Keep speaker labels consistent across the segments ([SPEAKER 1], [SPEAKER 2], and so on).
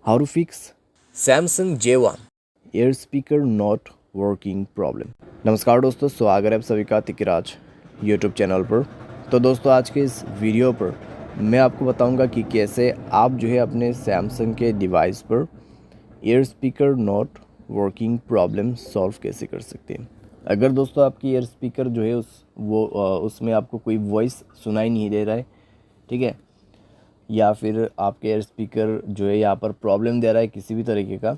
[SPEAKER 1] How to fix
[SPEAKER 2] Samsung J1।
[SPEAKER 1] Air speaker not working problem. नमस्कार दोस्तों, स्वागत है आप सभी का तिकराज यूट्यूब चैनल पर। तो दोस्तों आज के इस वीडियो पर मैं आपको बताऊंगा कि कैसे आप जो है अपने सैमसंग के डिवाइस पर air speaker not working problem solve कैसे कर सकते हैं। अगर दोस्तों आपकी एयर स्पीकर जो है उसमें आपको कोई वॉइस सुनाई नहीं दे रहा है, ठीक है, या फिर आपके एयर स्पीकर जो है यहाँ पर प्रॉब्लम दे रहा है किसी भी तरीके का,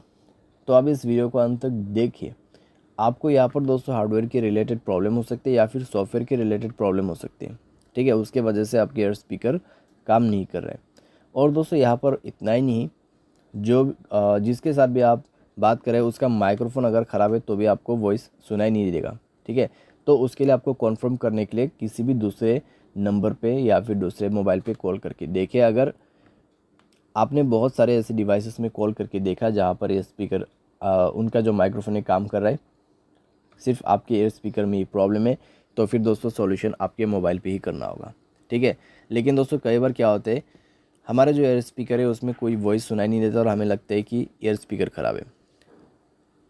[SPEAKER 1] तो आप इस वीडियो को अंत तक देखिए। आपको यहाँ पर दोस्तों हार्डवेयर के रिलेटेड प्रॉब्लम हो सकती है या फिर सॉफ्टवेयर के रिलेटेड प्रॉब्लम हो सकती है, ठीक है, उसके वजह से आपके एयर स्पीकर काम नहीं कर रहे हैं। और दोस्तों यहाँ पर इतना ही नहीं, जो जिसके साथ भी आप बात करें उसका माइक्रोफोन अगर ख़राब है तो भी आपको वॉइस सुनाई नहीं देगा, ठीक है। तो उसके लिए आपको कॉन्फर्म करने के लिए किसी भी दूसरे नंबर पे या फिर दूसरे मोबाइल पे कॉल करके देखिए। अगर आपने बहुत सारे ऐसे डिवाइसेस में कॉल करके देखा जहाँ पर ये स्पीकर उनका जो माइक्रोफोन है काम कर रहा है, सिर्फ आपके एयर स्पीकर में ही प्रॉब्लम है, तो फिर दोस्तों सॉल्यूशन आपके मोबाइल पे ही करना होगा, ठीक है। लेकिन दोस्तों कई बार क्या होता है, हमारा जो एयर स्पीकर है उसमें कोई वॉइस सुनाई नहीं देता और हमें लगता है कि एयर स्पीकर ख़राब है।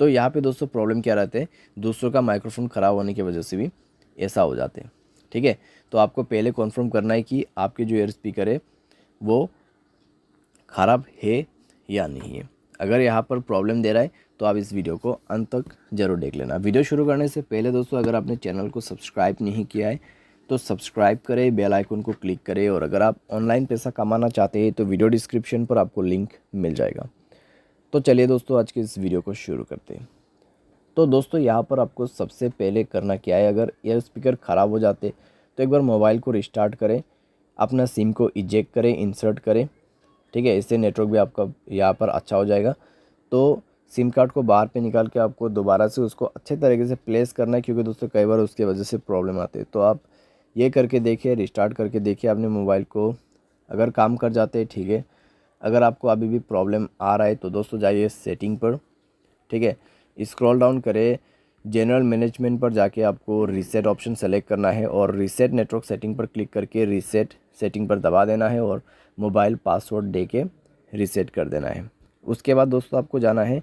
[SPEAKER 1] तो यहाँ पे दोस्तों प्रॉब्लम क्या रहता है, दूसरों का माइक्रोफोन ख़राब होने की वजह से भी ऐसा हो जाते हैं, ठीक है। तो आपको पहले कन्फर्म करना है कि आपके जो एयर स्पीकर है वो ख़राब है या नहीं है। अगर यहाँ पर प्रॉब्लम दे रहा है तो आप इस वीडियो को अंत तक ज़रूर देख लेना। वीडियो शुरू करने से पहले दोस्तों अगर आपने चैनल को सब्सक्राइब नहीं किया है तो सब्सक्राइब करें, बेल आइकन को क्लिक करें, और अगर आप ऑनलाइन पैसा कमाना चाहते हैं तो वीडियो डिस्क्रिप्शन पर आपको लिंक मिल जाएगा। तो चलिए दोस्तों आज के इस वीडियो को शुरू करते हैं। तो दोस्तों यहाँ पर आपको सबसे पहले करना क्या है, अगर एयर स्पीकर ख़राब हो जाते तो एक बार मोबाइल को रिस्टार्ट करें, अपना सिम को इजेक्ट करें, इंसर्ट करें, ठीक है। इससे नेटवर्क भी आपका यहाँ पर अच्छा हो जाएगा। तो सिम कार्ड को बाहर पे निकाल के आपको दोबारा से उसको अच्छे तरीके से प्लेस करना है, क्योंकि दोस्तों कई बार उसकी वजह से प्रॉब्लम आती है। तो आप ये करके देखिए, रिस्टार्ट करके देखिए अपने मोबाइल को, अगर काम कर जाते हैं ठीक है। अगर आपको अभी भी प्रॉब्लम आ रहा है तो दोस्तों जाइए सेटिंग पर, ठीक है, स्क्रॉल डाउन करें, जनरल मैनेजमेंट पर जाके आपको रीसेट ऑप्शन सेलेक्ट करना है और रीसेट नेटवर्क सेटिंग पर क्लिक करके रीसेट सेटिंग पर दबा देना है और मोबाइल पासवर्ड दे के रीसेट कर देना है। उसके बाद दोस्तों आपको जाना है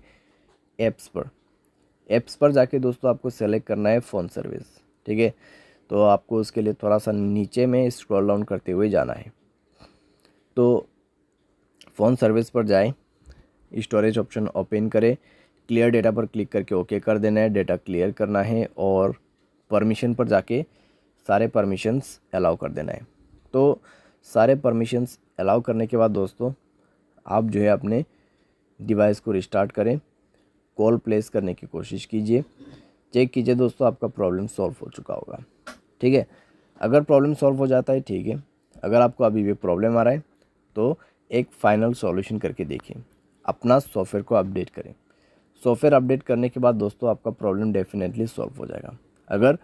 [SPEAKER 1] ऐप्स पर। ऐप्स पर जाके दोस्तों आपको सेलेक्ट करना है फ़ोन सर्विस, ठीक है। तो आपको उसके लिए थोड़ा सा नीचे में स्क्रॉल डाउन करते हुए जाना है। तो फ़ोन सर्विस पर जाएं, स्टोरेज ऑप्शन ओपन करें, क्लियर डेटा पर क्लिक करके ओके कर देना है, डेटा क्लियर करना है और परमिशन पर जाके सारे परमिशंस अलाउ कर देना है। तो सारे परमिशंस अलाउ करने के बाद दोस्तों आप जो है अपने डिवाइस को रिस्टार्ट करें, कॉल प्लेस करने की कोशिश कीजिए, चेक कीजिए दोस्तों आपका प्रॉब्लम सॉल्व हो चुका होगा, ठीक है। अगर प्रॉब्लम सॉल्व हो जाता है ठीक है, अगर आपको अभी भी प्रॉब्लम आ रहा है तो एक फाइनल सॉल्यूशन करके देखिए, अपना सॉफ्टवेयर को अपडेट करें। सॉफ्टवेयर अपडेट करने के बाद दोस्तों आपका प्रॉब्लम डेफिनेटली सॉल्व हो जाएगा। अगर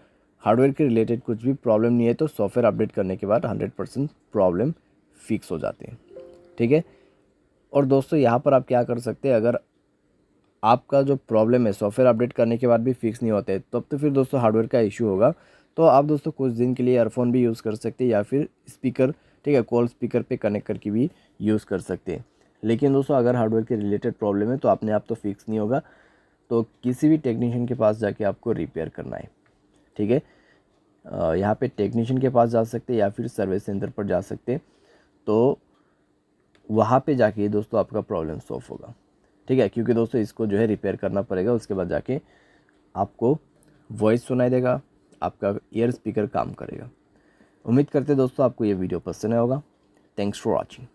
[SPEAKER 1] हार्डवेयर के रिलेटेड कुछ भी प्रॉब्लम नहीं है तो सॉफ्टवेयर अपडेट करने के बाद 100% प्रॉब्लम फिक्स हो जाती है, ठीक है। और दोस्तों यहाँ पर आप क्या कर सकते हैं, अगर आपका जो प्रॉब्लम है सॉफ्टवेयर अपडेट करने के बाद भी फिक्स नहीं होता है तब तो फिर दोस्तों हार्डवेयर का इशू होगा। तो आप दोस्तों कुछ दिन के लिए ईयरफोन भी यूज़ कर सकते हैं या फिर स्पीकर, ठीक है, कॉल स्पीकर पे कनेक्ट करके भी यूज़ कर सकते हैं। लेकिन दोस्तों अगर हार्डवेयर के रिलेटेड प्रॉब्लम है तो अपने आप तो फिक्स नहीं होगा, तो किसी भी टेक्नीशियन के पास जाके आपको रिपेयर करना है, ठीक है। यहाँ पे टेक्नीशियन के पास जा सकते हैं या फिर सर्विस सेंटर पर जा सकते हैं, तो वहाँ पे जाके दोस्तों आपका प्रॉब्लम सॉल्व होगा, ठीक है। क्योंकि दोस्तों इसको जो है रिपेयर करना पड़ेगा, उसके बाद जाके आपको वॉइस सुनाई देगा, आपका ईयर स्पीकर काम करेगा। उम्मीद करते दोस्तों आपको ये वीडियो पसंद आया होगा। Thanks for watching.